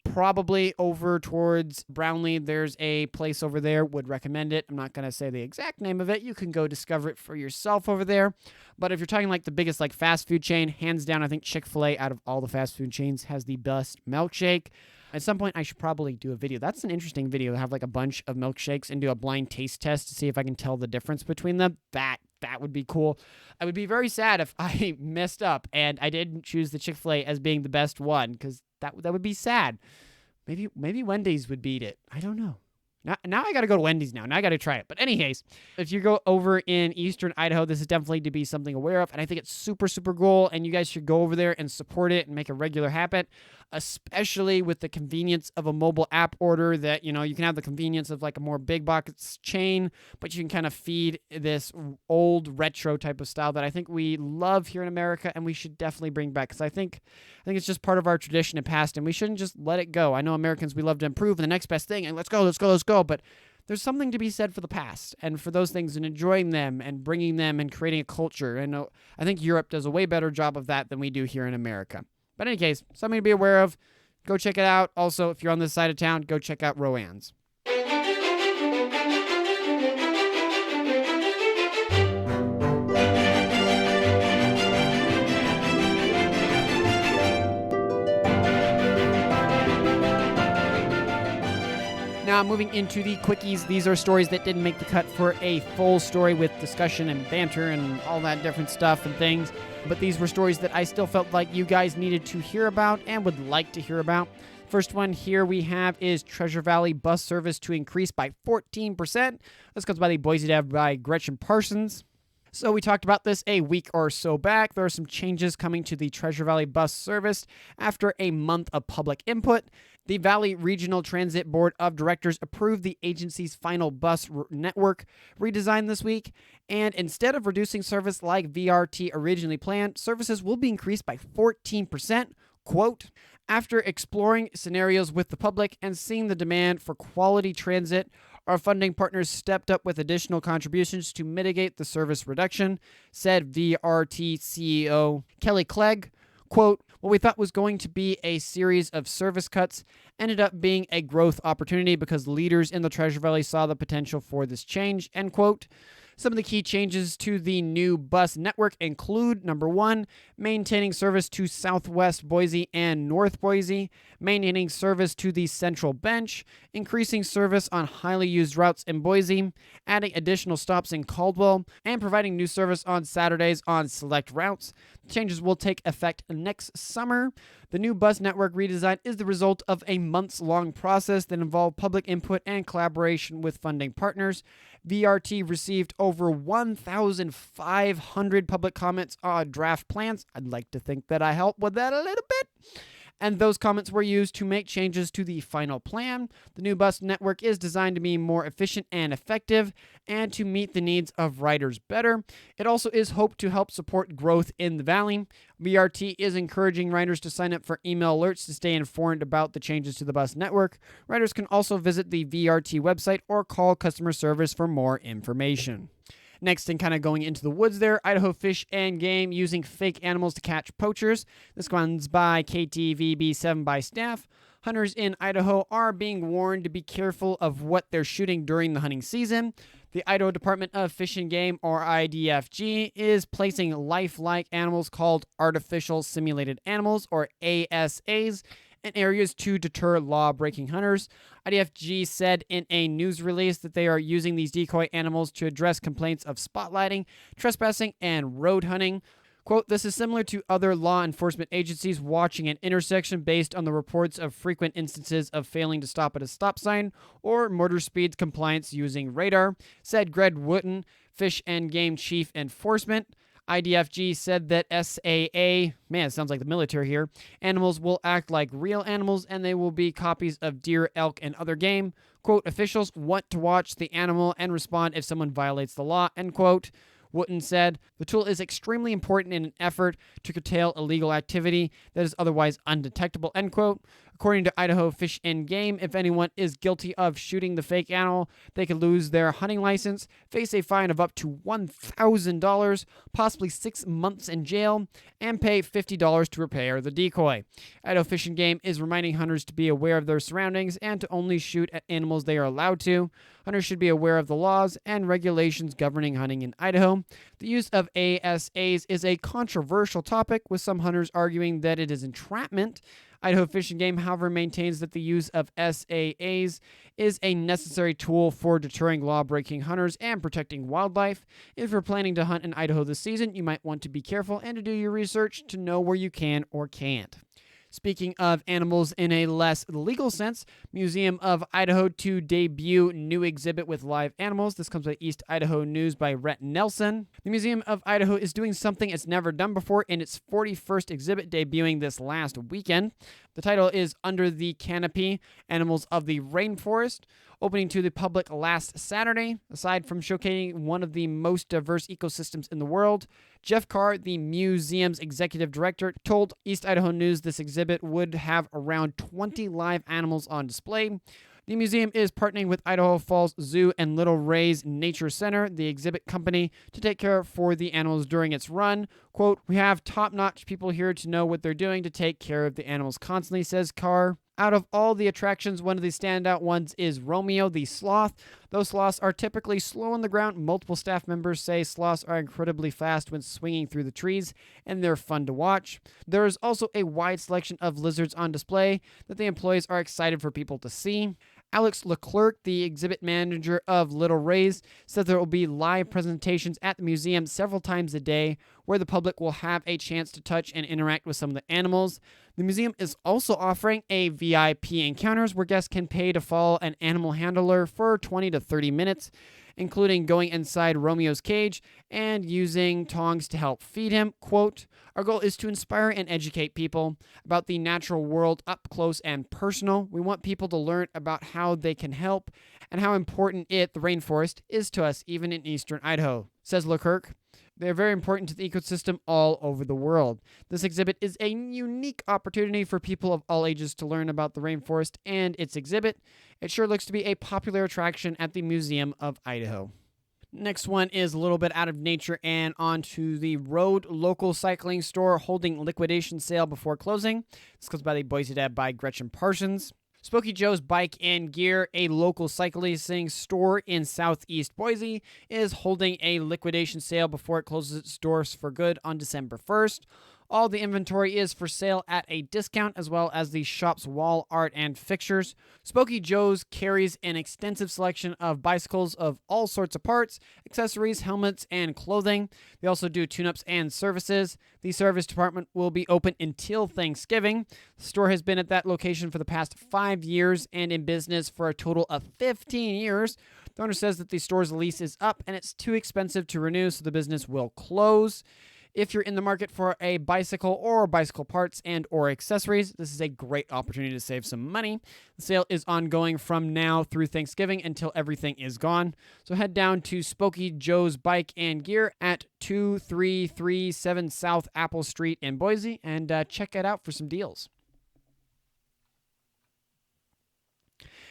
probably over towards Brownlee. There's a place over there, would recommend it. I'm not going to say the exact name of it. You can go discover it for yourself over there. But if you're talking like the biggest like fast food chain, hands down, I think Chick-fil-A out of all the fast food chains has the best milkshake. At some point, I should probably do a video. That's an interesting video, have like a bunch of milkshakes and do a blind taste test to see if I can tell the difference between them. That would be cool. I would be very sad if I messed up and I didn't choose the Chick-fil-A as being the best one, because that would be sad. Maybe Wendy's would beat it. I don't know. Now I got to go to Wendy's now. Now I got to try it. But in any case, if you go over in eastern Idaho, this is definitely to be something aware of. And I think it's super, super cool. And you guys should go over there and support it and make a regular habit, especially with the convenience of a mobile app order that, you can have the convenience of like a more big box chain, but you can kind of feed this old retro type of style that I think we love here in America and we should definitely bring back. Because I think it's just part of our tradition and past, and we shouldn't just let it go. I know Americans, we love to improve and the next best thing, and let's go. But there's something to be said for the past and for those things and enjoying them and bringing them and creating a culture. And I think Europe does a way better job of that than we do here in America. But in any case, something to be aware of. Go check it out. Also, if you're on this side of town, go check out Roanne's. Now, moving into the Quickies, these are stories that didn't make the cut for a full story with discussion and banter and all that different stuff and things. But these were stories that I still felt like you guys needed to hear about and would like to hear about. First one here we have is Treasure Valley bus service to increase by 14%. This comes by the Boise Dev by Gretchen Parsons. So we talked about this a week or so back. There are some changes coming to the Treasure Valley bus service after a month of public input. The Valley Regional Transit Board of Directors approved the agency's final bus network redesign this week, and instead of reducing service like VRT originally planned, services will be increased by 14%. Quote, after exploring scenarios with the public and seeing the demand for quality transit, our funding partners stepped up with additional contributions to mitigate the service reduction, said VRT CEO Kelly Clegg. Quote, what we thought was going to be a series of service cuts ended up being a growth opportunity because leaders in the Treasure Valley saw the potential for this change, end quote. Some of the key changes to the new bus network include, number one, maintaining service to Southwest Boise and North Boise, maintaining service to the Central Bench, increasing service on highly used routes in Boise, adding additional stops in Caldwell, and providing new service on Saturdays on select routes. The changes will take effect next summer. The new bus network redesign is the result of a months-long process that involved public input and collaboration with funding partners. VRT received over 1,500 public comments on draft plans. I'd like to think that I helped with that a little bit. And those comments were used to make changes to the final plan. The new bus network is designed to be more efficient and effective and to meet the needs of riders better. It also is hoped to help support growth in the valley. VRT is encouraging riders to sign up for email alerts to stay informed about the changes to the bus network. Riders can also visit the VRT website or call customer service for more information. Next, and kind of going into the woods there, Idaho Fish and Game using fake animals to catch poachers. This one's by KTVB7 by staff. Hunters in Idaho are being warned to be careful of what they're shooting during the hunting season. The Idaho Department of Fish and Game, or IDFG, is placing lifelike animals called artificial simulated animals, or ASAs, in areas to deter law-breaking hunters. IDFG said in a news release that they are using these decoy animals to address complaints of spotlighting, trespassing, and road hunting. Quote, this is similar to other law enforcement agencies watching an intersection based on the reports of frequent instances of failing to stop at a stop sign or motor speed compliance using radar, said Greg Wooten, Fish and Game Chief Enforcement. IDFG said that SAA, man, it sounds like the military here, animals will act like real animals and they will be copies of deer, elk, and other game. Quote, officials want to watch the animal and respond if someone violates the law, end quote. Wooten said, "The tool is extremely important in an effort to curtail illegal activity that is otherwise undetectable," end quote. According to Idaho Fish and Game, if anyone is guilty of shooting the fake animal, they could lose their hunting license, face a fine of up to $1,000, possibly 6 months in jail, and pay $50 to repair the decoy. Idaho Fish and Game is reminding hunters to be aware of their surroundings and to only shoot at animals they are allowed to. Hunters should be aware of the laws and regulations governing hunting in Idaho. The use of ASAs is a controversial topic, with some hunters arguing that it is entrapment. Idaho Fish and Game, however, maintains that the use of SAAs is a necessary tool for deterring law-breaking hunters and protecting wildlife. If you're planning to hunt in Idaho this season, you might want to be careful and to do your research to know where you can or can't. Speaking of animals in a less legal sense, Museum of Idaho to debut new exhibit with live animals. This comes by East Idaho News by Rhett Nelson. The Museum of Idaho is doing something it's never done before in its 41st exhibit, debuting this last weekend. The title is Under the Canopy, Animals of the Rainforest, opening to the public last Saturday. Aside from showcasing one of the most diverse ecosystems in the world, Jeff Carr, the museum's executive director, told East Idaho News this exhibit would have around 20 live animals on display. The museum is partnering with Idaho Falls Zoo and Little Ray's Nature Center, the exhibit company, to take care for the animals during its run. Quote, "We have top-notch people here to know what they're doing to take care of the animals constantly," says Carr. Out of all the attractions, one of the standout ones is Romeo the sloth. Those sloths are typically slow on the ground. Multiple staff members say sloths are incredibly fast when swinging through the trees, and they're fun to watch. There is also a wide selection of lizards on display that the employees are excited for people to see. Alex Leclerc, the exhibit manager of Little Ray's, said there will be live presentations at the museum several times a day where the public will have a chance to touch and interact with some of the animals. The museum is also offering a VIP encounters where guests can pay to follow an animal handler for 20 to 30 minutes, including going inside Romeo's cage and using tongs to help feed him. Quote, "Our goal is to inspire and educate people about the natural world up close and personal. We want people to learn about how they can help and how important the rainforest, is to us, even in eastern Idaho," says Leclerc. "They are very important to the ecosystem all over the world. This exhibit is a unique opportunity for people of all ages to learn about the rainforest and its exhibit. It sure looks to be a popular attraction at the Museum of Idaho." Next one is a little bit out of nature and onto the road. Local cycling store holding liquidation sale before closing. This goes by the Boise Dad by Gretchen Parsons. Spooky Joe's Bike and Gear, a local cycling store in southeast Boise, is holding a liquidation sale before it closes its doors for good on December 1st. All the inventory is for sale at a discount, as well as the shop's wall art and fixtures. Spooky Joe's carries an extensive selection of bicycles of all sorts of parts, accessories, helmets, and clothing. They also do tune-ups and services. The service department will be open until Thanksgiving. The store has been at that location for the past 5 years and in business for a total of 15 years. The owner says that the store's lease is up and it's too expensive to renew, so the business will close. If you're in the market for a bicycle or bicycle parts and or accessories, this is a great opportunity to save some money. The sale is ongoing from now through Thanksgiving until everything is gone. So head down to Spooky Joe's Bike and Gear at 2337 South Apple Street in Boise and check it out for some deals.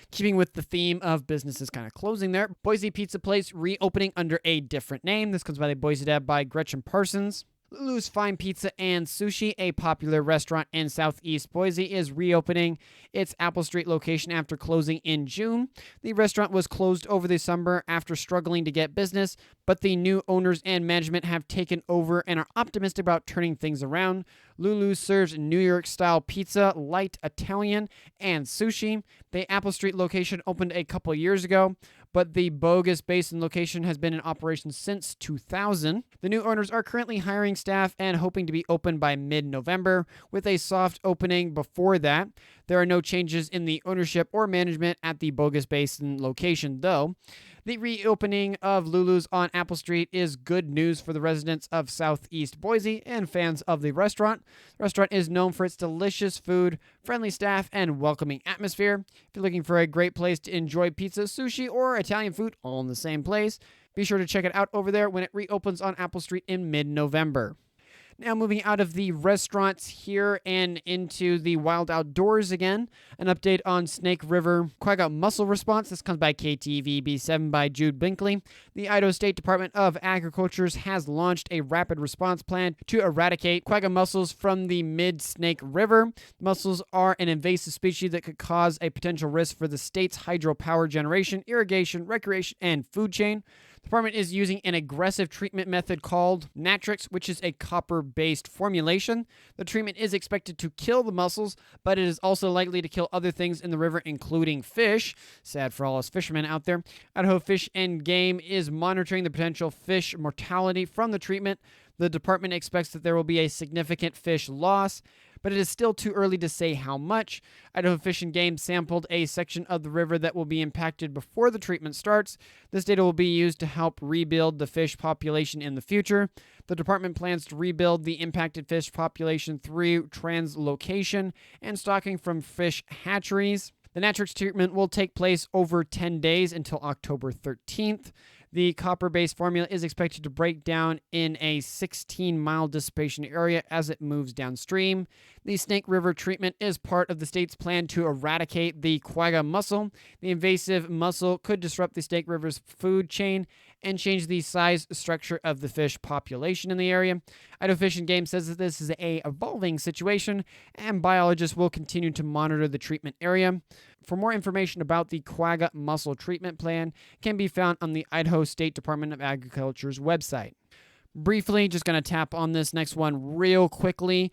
Keeping with the theme of businesses kind of closing there, Boise Pizza Place reopening under a different name. This comes by the Boise Dad by Gretchen Parsons. Lulu's Fine Pizza and Sushi, a popular restaurant in southeast Boise, is reopening its Apple Street location after closing in June. The restaurant was closed over the summer after struggling to get business, but the new owners and management have taken over and are optimistic about turning things around. Lulu serves New York-style pizza, light Italian, and sushi. The Apple Street location opened a couple years ago, but the Bogus Basin location has been in operation since 2000. The new owners are currently hiring staff and hoping to be open by mid-November, with a soft opening before that. There are no changes in the ownership or management at the Bogus Basin location, though. The reopening of Lulu's on Apple Street is good news for the residents of southeast Boise and fans of the restaurant. The restaurant is known for its delicious food, friendly staff, and welcoming atmosphere. If you're looking for a great place to enjoy pizza, sushi, or Italian food all in the same place, Be sure to check it out over there when it reopens on Apple Street in mid-November. Now moving out of the restaurants here and into the wild outdoors again, an update on Snake River Quagga mussel response. This comes by KTVB7 by Jude Binkley. The Idaho State Department of Agriculture has launched a rapid response plan to eradicate quagga mussels from the mid-Snake River. Mussels are an invasive species that could cause a potential risk for the state's hydropower generation, irrigation, recreation, and food chain. The department is using an aggressive treatment method called Natrix, which is a copper-based formulation. The treatment is expected to kill the mussels, but it is also likely to kill other things in the river, including fish. Sad for all us fishermen out there. Idaho Fish and Game is monitoring the potential fish mortality from the treatment. The department expects that there will be a significant fish loss, but it is still too early to say how much. Idaho Fish and Game sampled a section of the river that will be impacted before the treatment starts. This data will be used to help rebuild the fish population in the future. The department plans to rebuild the impacted fish population through translocation and stocking from fish hatcheries. The Natrix treatment will take place over 10 days until October 13th. The copper-based formula is expected to break down in a 16-mile dissipation area as it moves downstream. The Snake River treatment is part of the state's plan to eradicate the quagga mussel. The invasive mussel could disrupt the Snake River's food chain and change the size structure of the fish population in the area. Idaho Fish and Game says that this is an evolving situation, and biologists will continue to monitor the treatment area. For more information about the quagga mussel treatment plan can be found on the Idaho State Department of Agriculture's website. Briefly, just going to tap on this next one real quickly.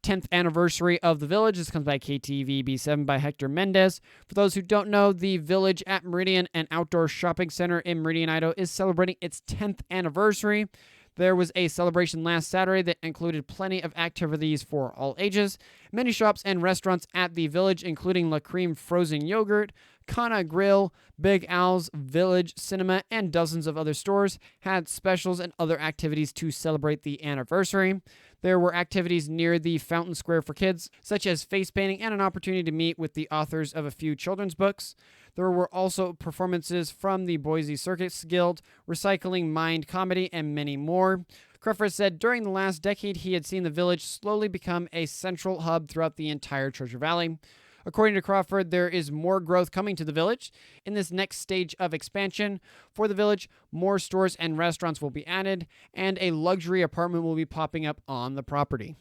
10th anniversary of the Village. This comes by KTVB7 by Hector Mendez. For those who don't know, the Village at Meridian, an outdoor shopping center in Meridian, Idaho, is celebrating its 10th anniversary. There was a celebration last Saturday that included plenty of activities for all ages. Many shops and restaurants at the Village, including La Creme Frozen Yogurt, Kuna Grill, Big Al's Village Cinema, and dozens of other stores, had specials and other activities to celebrate the anniversary. There were activities near the Fountain Square for kids, such as face painting and an opportunity to meet with the authors of a few children's books. There were also performances from the Boise Circus Guild, Recycling Mind Comedy, and many more. Crawford said during the last decade he had seen the Village slowly become a central hub throughout the entire Treasure Valley. According to Crawford, there is more growth coming to the Village. In this next stage of expansion for the Village, more stores and restaurants will be added, and a luxury apartment will be popping up on the property.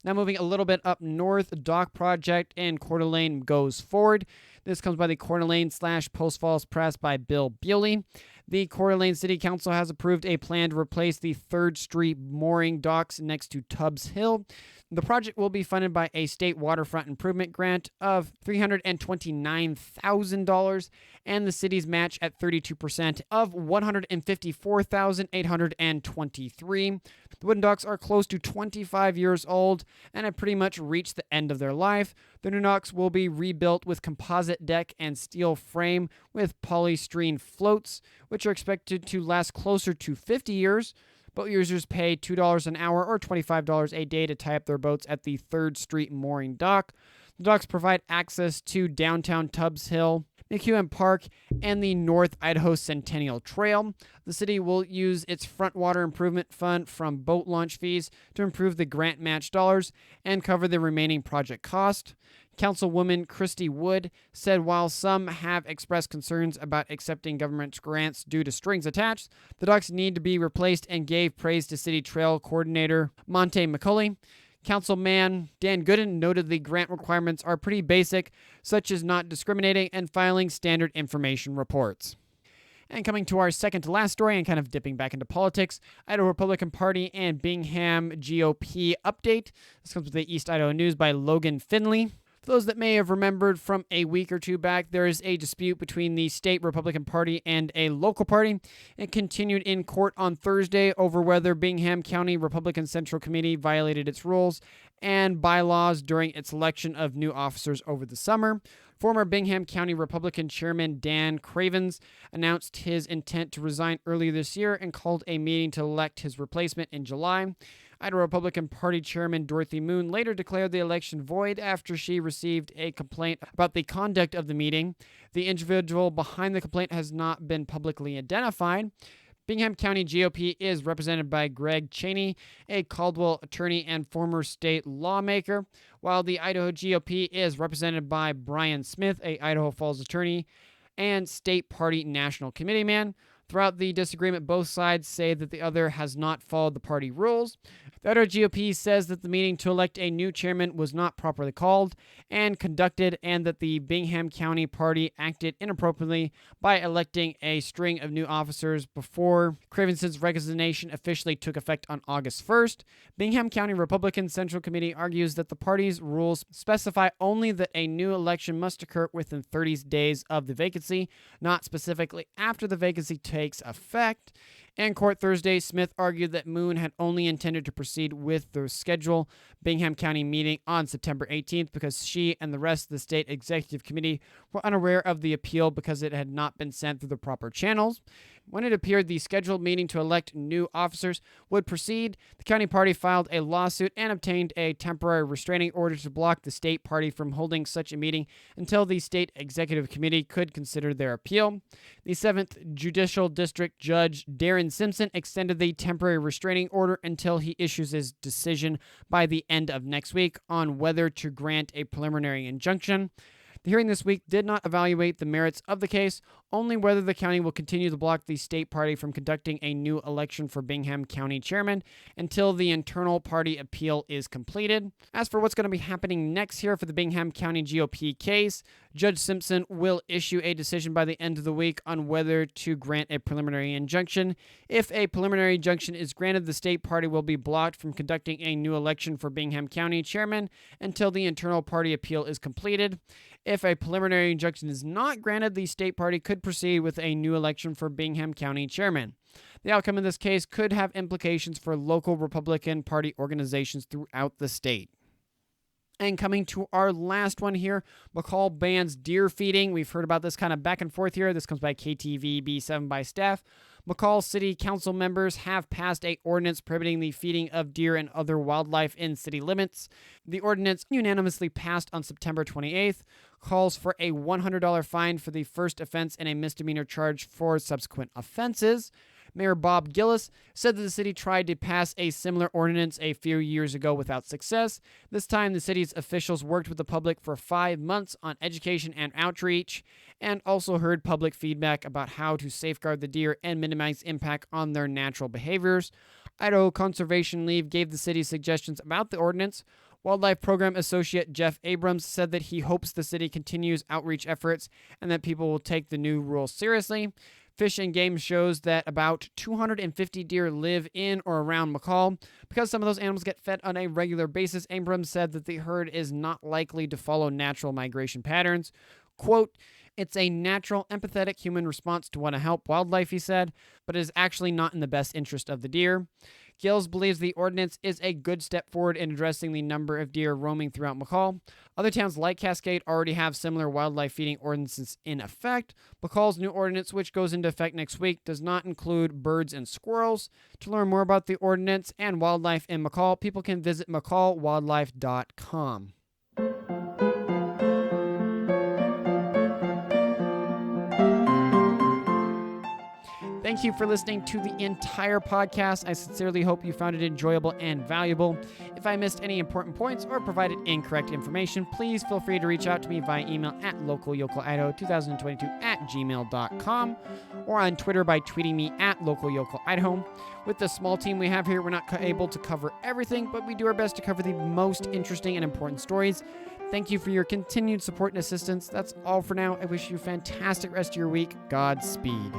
Now moving a little bit up north, dock project in Coeur d'Alene goes forward. This comes by the Coeur d'Alene/Post Falls Press by Bill Bewley. The Coeur d'Alene City Council has approved a plan to replace the 3rd Street mooring docks next to Tubbs Hill. The project will be funded by a state waterfront improvement grant of $329,000 and the city's match at 32% of $154,823. The wooden docks are close to 25 years old and have pretty much reached the end of their life. The new docks will be rebuilt with composite deck and steel frame with polystyrene floats, which are expected to last closer to 50 years. Boat users pay $2 an hour or $25 a day to tie up their boats at the 3rd Street mooring dock. The docks provide access to downtown Tubbs Hill, McCall Park, and the North Idaho Centennial Trail. The city will use its front water improvement fund from boat launch fees to improve the grant match dollars and cover the remaining project cost. Councilwoman Christy Wood said while some have expressed concerns about accepting government grants due to strings attached, the docks need to be replaced and gave praise to City Trail Coordinator Monte McCulley. Councilman Dan Gooden noted the grant requirements are pretty basic, such as not discriminating and filing standard information reports. And coming to our second to last story and kind of dipping back into politics, Idaho Republican Party and Bingham GOP update. This comes with the East Idaho News by Logan Finley. For those that may have remembered from a week or two back, there is a dispute between the state Republican Party and a local party. It continued in court on Thursday over whether Bingham County Republican Central Committee violated its rules and bylaws during its election of new officers over the summer. Former Bingham County Republican Chairman Dan Cravens announced his intent to resign earlier this year and called a meeting to elect his replacement in July. Idaho Republican Party Chairman Dorothy Moon later declared the election void after she received a complaint about the conduct of the meeting. The individual behind the complaint has not been publicly identified. Bingham County GOP is represented by Greg Cheney, a Caldwell attorney and former state lawmaker, while the Idaho GOP is represented by Brian Smith, a Idaho Falls attorney and state party national committee man. Throughout the disagreement, both sides say that the other has not followed the party rules. The Idaho GOP says that the meeting to elect a new chairman was not properly called and conducted, and that the Bingham County Party acted inappropriately by electing a string of new officers before Cravenson's resignation officially took effect on August 1st. Bingham County Republican Central Committee argues that the party's rules specify only that a new election must occur within 30 days of the vacancy, not specifically after the vacancy takes effect. In court Thursday, Smith argued that Moon had only intended to proceed with the scheduled Bingham County meeting on September 18th because she and the rest of the state executive committee were unaware of the appeal because it had not been sent through the proper channels. When it appeared the scheduled meeting to elect new officers would proceed, the county party filed a lawsuit and obtained a temporary restraining order to block the state party from holding such a meeting until the state executive committee could consider their appeal. The 7th Judicial District Judge Darren Simpson extended the temporary restraining order until he issues his decision by the end of next week on whether to grant a preliminary injunction. The hearing this week did not evaluate the merits of the case, only whether the county will continue to block the state party from conducting a new election for Bingham County chairman until the internal party appeal is completed. As for what's going to be happening next here for the Bingham County GOP case, Judge Simpson will issue a decision by the end of the week on whether to grant a preliminary injunction. If a preliminary injunction is granted, the state party will be blocked from conducting a new election for Bingham County chairman until the internal party appeal is completed. If a preliminary injunction is not granted, the state party could proceed with a new election for Bingham County chairman. The outcome of this case could have implications for local Republican Party organizations throughout the state. And coming to our last one here, McCall bans deer feeding. We've heard about this kind of back and forth here. This comes by KTVB7 by staff. McCall City Council members have passed an ordinance prohibiting the feeding of deer and other wildlife in city limits. The ordinance, unanimously passed on September 28th, calls for a $100 fine for the first offense and a misdemeanor charge for subsequent offenses. Mayor Bob Gillis said that the city tried to pass a similar ordinance a few years ago without success. This time, the city's officials worked with the public for 5 months on education and outreach, and also heard public feedback about how to safeguard the deer and minimize impact on their natural behaviors. Idaho Conservation League gave the city suggestions about the ordinance. Wildlife Program Associate Jeff Abrams said that he hopes the city continues outreach efforts and that people will take the new rules seriously. Fish and Game shows that about 250 deer live in or around McCall. Because some of those animals get fed on a regular basis, Abrams said that the herd is not likely to follow natural migration patterns. Quote, "It's a natural, empathetic human response to want to help wildlife," he said, but it is actually not in the best interest of the deer. Gills believes the ordinance is a good step forward in addressing the number of deer roaming throughout McCall. Other towns like Cascade already have similar wildlife feeding ordinances in effect. McCall's new ordinance, which goes into effect next week, does not include birds and squirrels. To learn more about the ordinance and wildlife in McCall, people can visit mccallwildlife.com. Thank you for listening to the entire podcast. I sincerely hope you found it enjoyable and valuable. If I missed any important points or provided incorrect information, please feel free to reach out to me via email at localyocalidaho2022@gmail.com or on Twitter by tweeting me at localyocalidaho. With the small team we have here, we're not able to cover everything, but we do our best to cover the most interesting and important stories. Thank you for your continued support and assistance. That's all for now. I wish you a fantastic rest of your week. Godspeed.